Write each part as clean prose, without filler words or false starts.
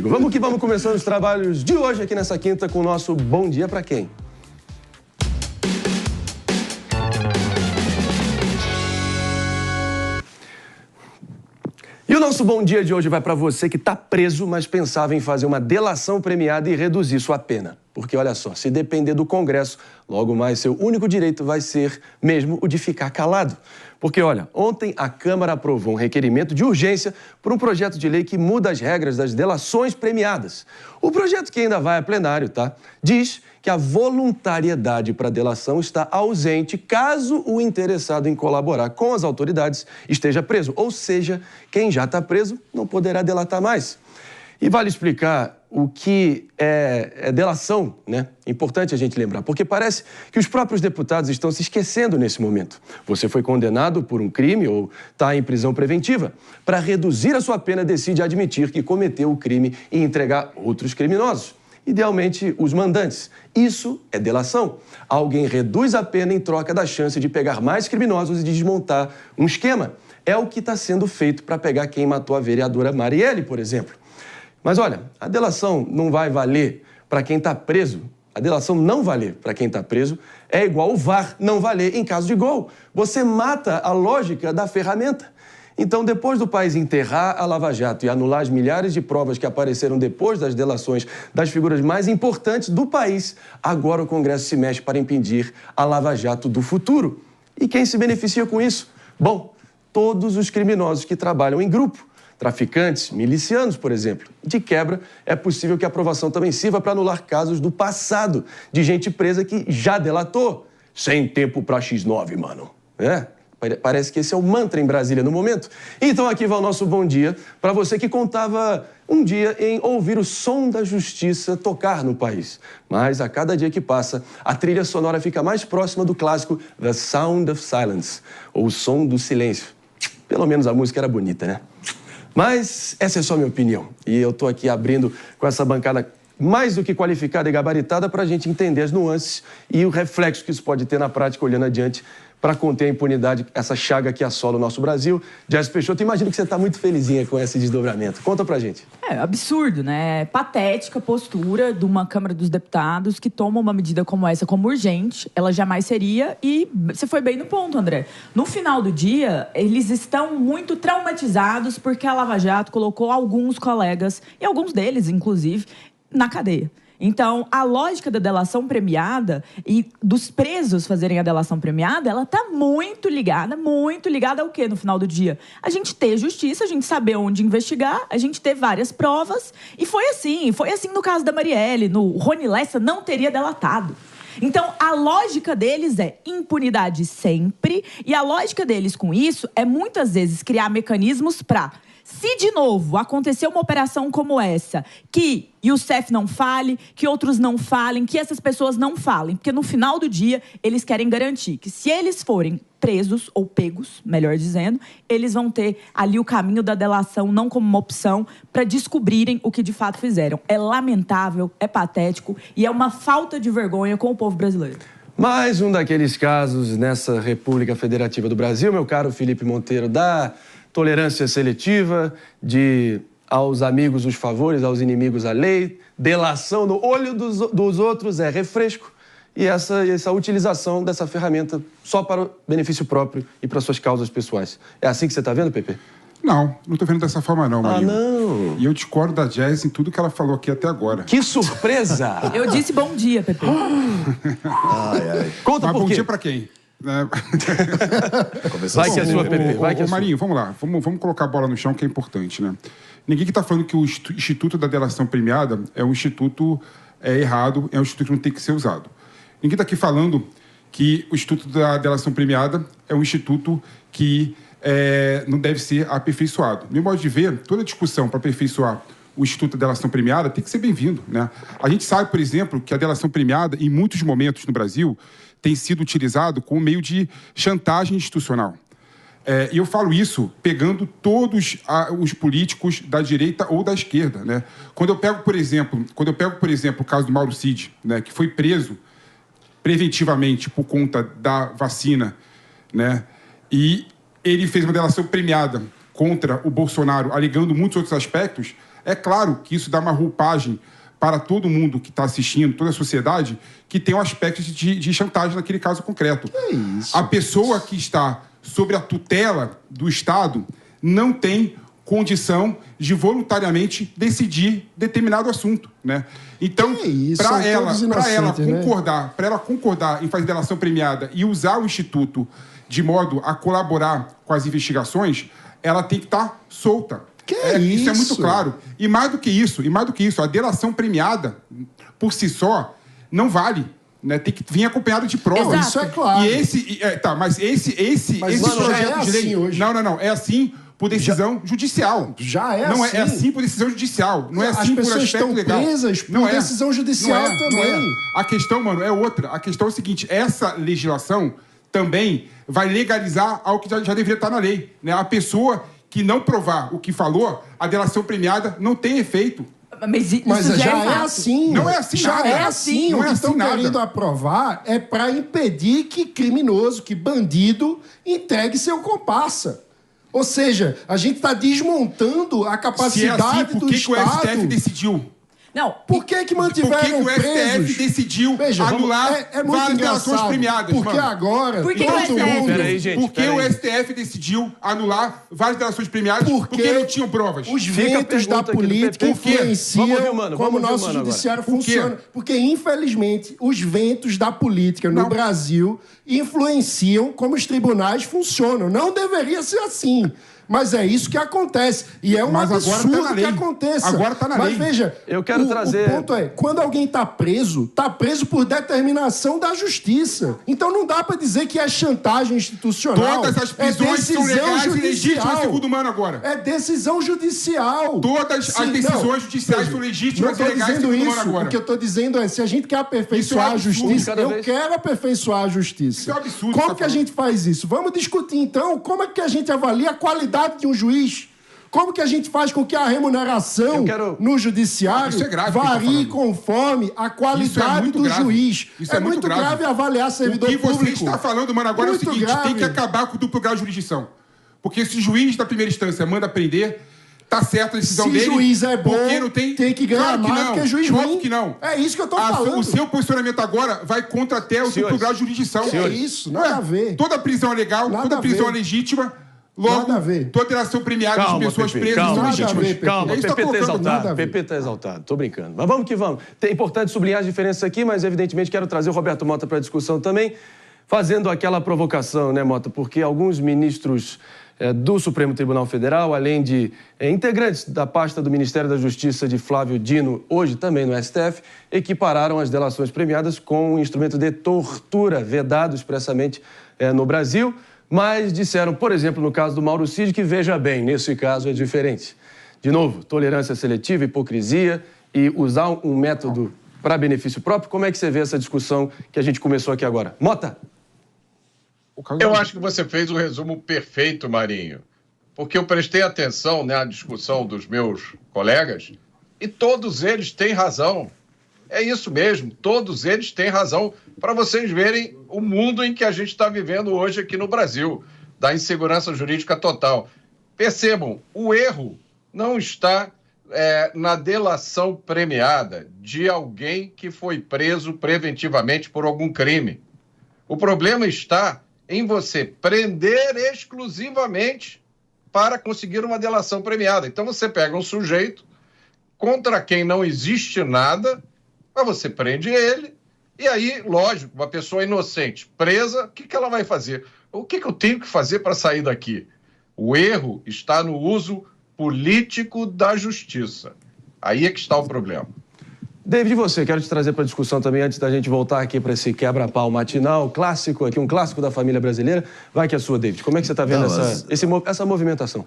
Vamos que vamos começando os trabalhos de hoje aqui nessa quinta com o nosso Bom Dia Pra Quem? E o nosso Bom Dia de hoje vai para você que está preso, mas pensava em fazer uma delação premiada e reduzir sua pena. Porque, olha só, se depender do Congresso, logo mais seu único direito vai ser mesmo o de ficar calado. Porque, olha, ontem a Câmara aprovou um requerimento de urgência por um projeto de lei que muda as regras das delações premiadas. O projeto, que ainda vai a plenário, tá? Diz que a voluntariedade para delação está ausente caso o interessado em colaborar com as autoridades esteja preso. Ou seja, quem já está preso não poderá delatar mais. E vale explicar o que é delação, né? Importante a gente lembrar, porque parece que os próprios deputados estão se esquecendo nesse momento. Você foi condenado por um crime ou está em prisão preventiva. Para reduzir a sua pena, decide admitir que cometeu o crime e entregar outros criminosos. Idealmente, os mandantes. Isso é delação. Alguém reduz a pena em troca da chance de pegar mais criminosos e desmontar um esquema. É o que está sendo feito para pegar quem matou a vereadora Marielle, por exemplo. Mas olha, a delação não vai valer para quem está preso. A delação não valer para quem está preso é igual o VAR não valer em caso de gol. Você mata a lógica da ferramenta. Então, depois do país enterrar a Lava Jato e anular as milhares de provas que apareceram depois das delações das figuras mais importantes do país, agora o Congresso se mexe para impedir a Lava Jato do futuro. E quem se beneficia com isso? Bom, todos os criminosos que trabalham em grupo. Traficantes, milicianos, por exemplo. De quebra, é possível que a aprovação também sirva para anular casos do passado, de gente presa que já delatou. Sem tempo para X9, mano. Parece que esse é o mantra em Brasília no momento. Então aqui vai o nosso bom dia para você que contava um dia em ouvir o som da justiça tocar no país. Mas a cada dia que passa, a trilha sonora fica mais próxima do clássico The Sound of Silence, ou o som do silêncio. Pelo menos a música era bonita, né? Mas essa é só a minha opinião. E eu tô aqui abrindo com essa bancada mais do que qualificada e gabaritada para a gente entender as nuances e o reflexo que isso pode ter na prática olhando adiante para conter a impunidade, essa chaga que assola o nosso Brasil. Jéssica Peixoto, imagino que você está muito felizinha com esse desdobramento. Conta pra gente. É absurdo, né? Patética a postura de uma Câmara dos Deputados que toma uma medida como essa como urgente. Ela jamais seria. E você foi bem no ponto, André. No final do dia, eles estão muito traumatizados porque a Lava Jato colocou alguns colegas, e alguns deles, inclusive, na cadeia. Então, a lógica da delação premiada e dos presos fazerem a delação premiada, ela está muito ligada ao quê no final do dia? A gente ter justiça, a gente saber onde investigar, a gente ter várias provas. E foi assim no caso da Marielle, no Rony Lessa não teria delatado. Então, a lógica deles é impunidade sempre, e a lógica deles com isso é muitas vezes criar mecanismos para... Se, de novo, acontecer uma operação como essa, que Youssef não fale, que outros não falem, que essas pessoas não falem, porque no final do dia eles querem garantir que se eles forem presos ou pegos, melhor dizendo, eles vão ter ali o caminho da delação não como uma opção para descobrirem o que de fato fizeram. É lamentável, é patético e é uma falta de vergonha com o povo brasileiro. Mais um daqueles casos nessa República Federativa do Brasil, meu caro Felipe Monteiro, da tolerância seletiva, de aos amigos os favores, aos inimigos a lei, delação no olho dos outros é refresco, e essa utilização dessa ferramenta só para o benefício próprio e para suas causas pessoais. É assim que você está vendo, Pepe? Não estou vendo dessa forma não, Marinho. Não! E eu discordo da Jazz em tudo que ela falou aqui até agora. Que surpresa! Eu disse bom dia, Pepe. Conta por quê? Bom dia para quem? Vai que é sua, Pepe. Vai que é sua. Marinho, vamos lá. Vamos colocar a bola no chão, que é importante, né? Ninguém que está falando que o Instituto da Delação Premiada é um instituto errado, é um instituto que não tem que ser usado. Ninguém está aqui falando que o Instituto da Delação Premiada é um instituto que não deve ser aperfeiçoado. Meu modo de ver, toda discussão para aperfeiçoar o Instituto da Delação Premiada tem que ser bem-vindo, né? A gente sabe, por exemplo, que a delação premiada, em muitos momentos no Brasil, tem sido utilizado como meio de chantagem institucional. E eu falo isso pegando todos os políticos da direita ou da esquerda, né? Quando eu pego, por exemplo, o caso do Mauro Cid, né, que foi preso preventivamente por conta da vacina, né? E ele fez uma delação premiada contra o Bolsonaro, alegando muitos outros aspectos. É claro que isso dá uma roupagem para todo mundo que está assistindo, toda a sociedade, que tem um aspecto de chantagem naquele caso concreto. É isso. A pessoa que está sob a tutela do Estado não tem condição de voluntariamente decidir determinado assunto, né? Então, para ela concordar em fazer delação premiada e usar o Instituto de modo a colaborar com as investigações, ela tem que estar solta. Isso é muito claro. E mais do que isso, a delação premiada, por si só, não vale. Né? Tem que vir acompanhado de provas. Exato. Isso é claro. E esse projeto de lei... Hoje. Não. É assim por decisão judicial. Já é não assim. É assim por decisão judicial. Não é assim por aspecto legal. As pessoas estão presas por decisão judicial também. A questão, mano, é outra. A questão é o seguinte, essa legislação também vai legalizar algo que já deveria estar na lei. Né? A pessoa que não provar o que falou, a delação premiada não tem efeito. Mas já é assim. Não é assim já nada. É assim. Não o que assim estão querendo aprovar é para impedir que criminoso, que bandido, entregue seu comparsa. Ou seja, a gente está desmontando a capacidade do Estado... Por que o STF decidiu? Não. Por que mantiveram presos? Por que o STF decidiu anular várias delações premiadas? Porque agora todo mundo... Peraí, gente. Por que o STF decidiu anular várias delações premiadas? Porque não tinham provas. Os ventos da política influenciam como o nosso judiciário funciona. Porque, infelizmente, os ventos da política no Brasil influenciam como os tribunais funcionam. Não deveria ser assim. Mas é isso que acontece. E é um absurdo que aconteça. Agora está na lei. Mas veja, eu quero trazer... o ponto é, quando alguém está preso por determinação da justiça. Então não dá para dizer que é chantagem institucional. Todas as prisões são legais e legítimas, segundo o Mano agora. É decisão judicial. Todas as decisões judiciais são legítimas e legais, segundo o Mano agora. O que eu estou dizendo é, se a gente quer aperfeiçoar a justiça, eu quero aperfeiçoar a justiça. Isso é um absurdo. Como que a gente faz isso? Vamos discutir, então, como é que a gente avalia a qualidade de um juiz. Como que a gente faz com que a remuneração no judiciário varie conforme a qualidade do juiz? Isso é muito grave avaliar servidor público. O que você está falando, mano, agora é o seguinte, tem que acabar com o duplo grau de jurisdição. Porque se o juiz da primeira instância manda prender, tá certo a decisão dele. Se juiz é bom, não tem que ganhar mais, porque é juiz ruim. Que não. É isso que eu tô falando. O seu posicionamento agora vai contra até o duplo grau de jurisdição. É isso, nada a ver. Toda prisão é legal, toda prisão é legítima. Logo, toda delação premiada de pessoas presas são legítimas. Calma, o PP está exaltado. O PP está exaltado. Estou brincando. Mas vamos que vamos. É importante sublinhar as diferenças aqui, mas evidentemente quero trazer o Roberto Mota para a discussão também, fazendo aquela provocação, né, Mota? Porque alguns ministros do Supremo Tribunal Federal, além de integrantes da pasta do Ministério da Justiça de Flávio Dino, hoje também no STF, equipararam as delações premiadas com um instrumento de tortura vedado expressamente no Brasil. Mas disseram, por exemplo, no caso do Mauro Cid, que veja bem, nesse caso é diferente. De novo, tolerância seletiva, hipocrisia e usar um método para benefício próprio. Como é que você vê essa discussão que a gente começou aqui agora? Mota? Eu acho que você fez o resumo perfeito, Marinho. Porque eu prestei atenção na discussão dos meus colegas e todos eles têm razão. É isso mesmo, todos eles têm razão, para vocês verem o mundo em que a gente está vivendo hoje aqui no Brasil, da insegurança jurídica total. Percebam, o erro não está na delação premiada de alguém que foi preso preventivamente por algum crime. O problema está em você prender exclusivamente para conseguir uma delação premiada. Então você pega um sujeito contra quem não existe nada, mas você prende ele, e aí, lógico, uma pessoa inocente, presa, o que ela vai fazer? O que eu tenho que fazer para sair daqui? O erro está no uso político da justiça. Aí é que está o problema. David, você, quero te trazer para a discussão também, antes da gente voltar aqui para esse quebra-pau matinal, clássico aqui, um clássico da família brasileira. Vai que é sua, David. Como é que você está vendo essa movimentação?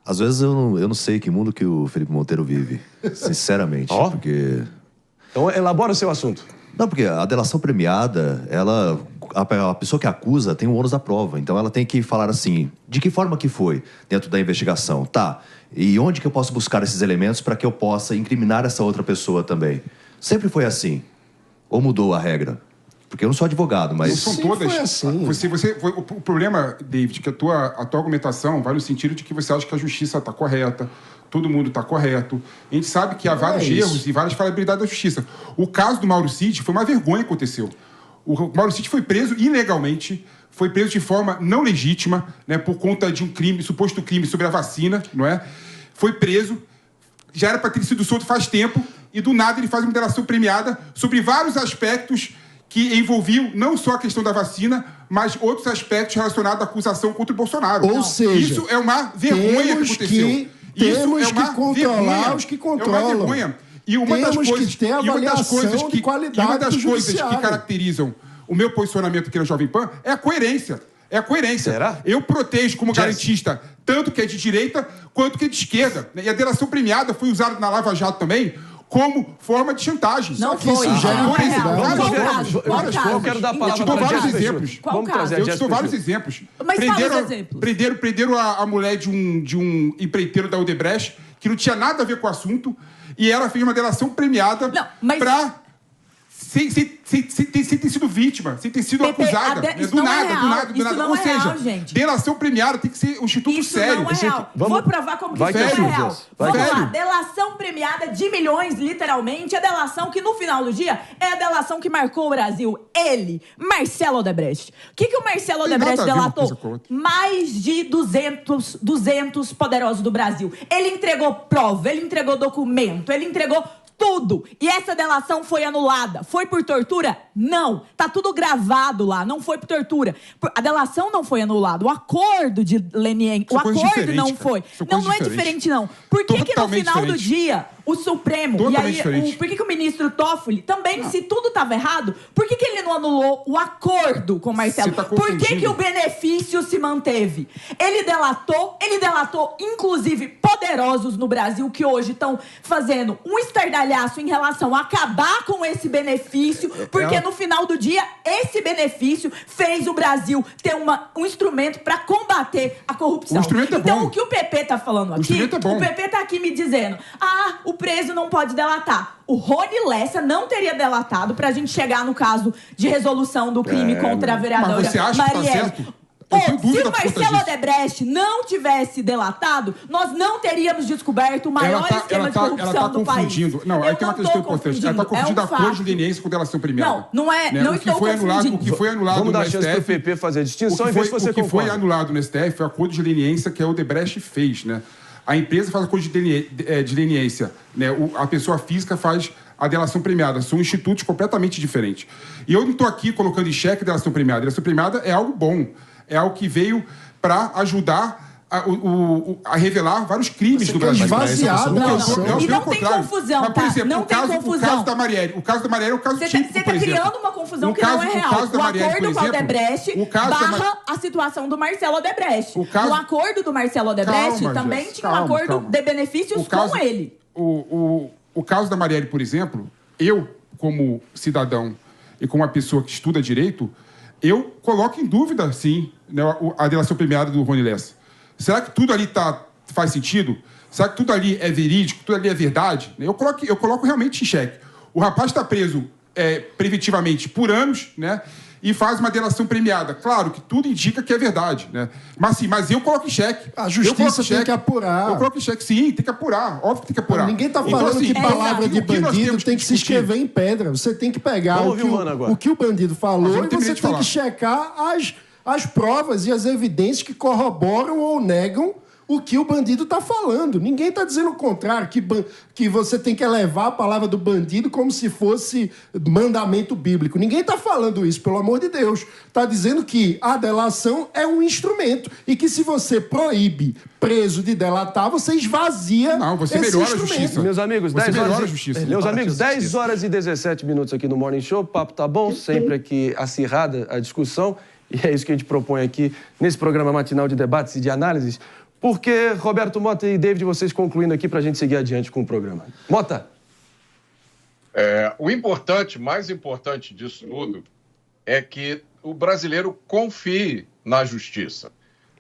Às vezes eu não sei que mundo que o Felipe Monteiro vive, sinceramente, porque... Então, elabora o seu assunto. Não, porque a delação premiada, a pessoa que acusa tem o ônus da prova. Então, ela tem que falar assim, de que forma que foi dentro da investigação? Tá, e onde que eu posso buscar esses elementos para que eu possa incriminar essa outra pessoa também? Sempre foi assim? Ou mudou a regra? Porque eu não sou advogado, mas... Não são todas... Assim. O problema, David, que a tua argumentação vai no sentido de que você acha que a justiça está correta, todo mundo está correto. A gente sabe que há vários erros e várias falhabilidades da justiça. O caso do Mauro Cid foi uma vergonha que aconteceu. O Mauro Cid foi preso ilegalmente, foi preso de forma não legítima, né, por conta de um crime, suposto crime sobre a vacina, não é? Foi preso, já era para ter sido solto faz tempo, e do nada ele faz uma delação premiada sobre vários aspectos que envolviam não só a questão da vacina, mas outros aspectos relacionados à acusação contra o Bolsonaro. Ou seja, isso é uma vergonha que aconteceu. Temos que controlar os que controlam. É uma vergonha. E uma das coisas que caracterizam o meu posicionamento aqui na Jovem Pan é a coerência. É a coerência. Será? Eu protejo como garantista tanto que é de direita quanto que é de esquerda. E a delação premiada foi usada na Lava Jato também como forma de chantagem. Não foi. Eu quero dar a palavra para vários exemplos. Vamos trazer eu te vários exemplos. Mas Prenderam a mulher de um empreiteiro da Odebrecht que não tinha nada a ver com o assunto e ela fez uma delação premiada para... Sem ter sido vítima, sem ter sido acusada. Do nada. Ou seja, delação premiada tem que ser um instituto sério. Não é real. Vou provar como que isso não é real. Vamos lá, delação premiada de milhões, literalmente, é a delação que, no final do dia, é a delação que marcou o Brasil. Ele, Marcelo Odebrecht. O que o Marcelo Odebrecht delatou? Mais de 200 poderosos do Brasil. Ele entregou prova, ele entregou documento, ele entregou tudo. E essa delação foi anulada. Foi por tortura? Não. Tá tudo gravado lá. Não foi por tortura. A delação não foi anulada. O acordo de leniência... O acordo não foi. Não é diferente, não. Por que no final do dia... O Supremo, por que o ministro Toffoli também, se tudo estava errado, por que ele não anulou o acordo com o Marcelo? Por que o benefício se manteve? Ele delatou, inclusive, poderosos no Brasil que hoje estão fazendo um estardalhaço em relação a acabar com esse benefício, porque no final do dia, esse benefício fez o Brasil ter um instrumento para combater a corrupção. O instrumento é bom. Então, o que o PP está falando aqui, o PP está aqui me dizendo, o preso não pode delatar. O Rony Lessa não teria delatado pra gente chegar no caso de resolução do crime contra a vereadora Marielle. Mas você acha que tá certo? Se o Marcelo Odebrecht não tivesse delatado, nós não teríamos descoberto o maior esquema de corrupção do país. Não, aí tem uma questão importante. Ela está confundindo acordo de leniência com delação premiada. Não é. Não estou confundindo. O que foi anulado no STF... Vamos dar chance pro PP fazer a distinção e ver se você concorda. O que foi anulado no STF foi o acordo de leniência que a Odebrecht fez, né? A empresa faz acordo de leniência, né? A pessoa física faz a delação premiada. São institutos completamente diferentes. E eu não estou aqui colocando em xeque a delação premiada. A delação premiada é algo bom. É algo que veio para ajudar a revelar vários crimes do Brasil. Esvaziado. E não tem confusão, mas, por exemplo, não tem confusão. O caso da Marielle é o caso típico, Você está criando uma confusão que não é real. O acordo com o Odebrecht barra a situação do Marcelo Odebrecht. O acordo do Marcelo Odebrecht também tinha um acordo de benefícios com ele. O caso da Marielle, por exemplo, eu, como cidadão e como uma pessoa que estuda direito, eu coloco em dúvida, sim, né, a delação premiada do Rony Lessa. Será que tudo ali faz sentido? Será que tudo ali é verídico? Tudo ali é verdade? Eu coloco realmente em xeque. O rapaz está preso preventivamente por anos, né? E faz uma delação premiada. Claro que tudo indica que é verdade, né? Mas eu coloco em xeque. A justiça tem que apurar. Eu coloco em xeque, sim, tem que apurar. Óbvio que tem que apurar. Não, ninguém está falando que palavra de bandido tem que se escrever em pedra. Você tem que pegar o que o bandido falou e você tem que checar as provas e as evidências que corroboram ou negam o que o bandido está falando. Ninguém está dizendo o contrário, que você tem que elevar a palavra do bandido como se fosse mandamento bíblico. Ninguém está falando isso, pelo amor de Deus. Está dizendo que a delação é um instrumento e que se você proíbe preso de delatar, você esvazia você melhora a justiça. Meus amigos, 10 horas e 17 minutos aqui no Morning Show. O papo tá bom, sempre aqui acirrada a discussão. E é isso que a gente propõe aqui nesse programa matinal de debates e de análises. Porque, Roberto, Mota e David, vocês concluindo aqui para a gente seguir adiante com o programa. Mota. O mais importante disso tudo é que o brasileiro confie na justiça.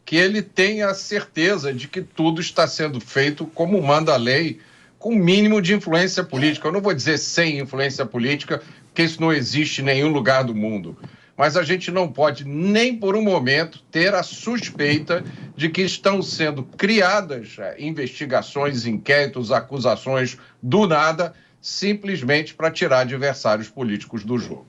Que ele tenha certeza de que tudo está sendo feito como manda a lei, com o mínimo de influência política. Eu não vou dizer sem influência política, porque isso não existe em nenhum lugar do mundo. Mas a gente não pode, nem por um momento, ter a suspeita de que estão sendo criadas investigações, inquéritos, acusações do nada, simplesmente para tirar adversários políticos do jogo.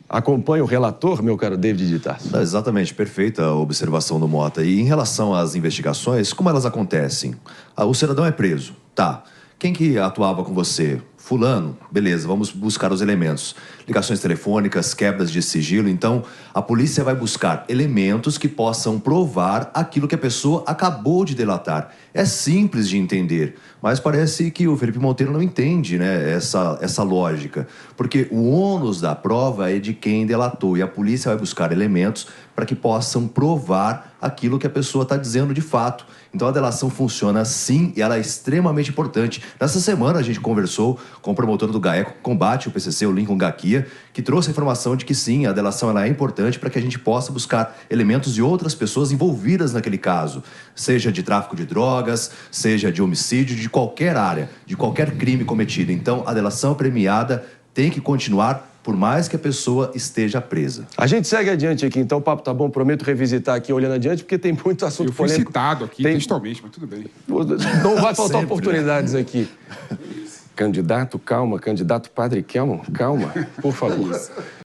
Acompanha o relator, meu caro David de Tarso? Exatamente, perfeita a observação do Mota. E em relação às investigações, como elas acontecem? O cidadão é preso, tá. Quem que atuava com você? Fulano, beleza, vamos buscar os elementos. Ligações telefônicas, quebras de sigilo. Então, a polícia vai buscar elementos que possam provar aquilo que a pessoa acabou de delatar. É simples de entender, mas parece que o Felipe Monteiro não entende, né, essa lógica. Porque o ônus da prova é de quem delatou e a polícia vai buscar elementos para que possam provar aquilo que a pessoa está dizendo de fato. Então a delação funciona assim e ela é extremamente importante. Nessa semana a gente conversou com o promotor do GAECO, que combate o PCC, o Lincoln Gaquia, que trouxe a informação de que sim, a delação ela é importante para que a gente possa buscar elementos de outras pessoas envolvidas naquele caso, seja de tráfico de drogas, seja de homicídio, de qualquer área, de qualquer crime cometido. Então a delação premiada tem que continuar por mais que a pessoa esteja presa. A gente segue adiante aqui, então o papo tá bom, prometo revisitar aqui olhando adiante, porque tem muito assunto polêmico. Eu fui citado aqui textualmente, mas tudo bem. Não vai faltar Sempre, oportunidades aqui. Candidato, calma. Candidato Padre Kelmon, calma, por favor.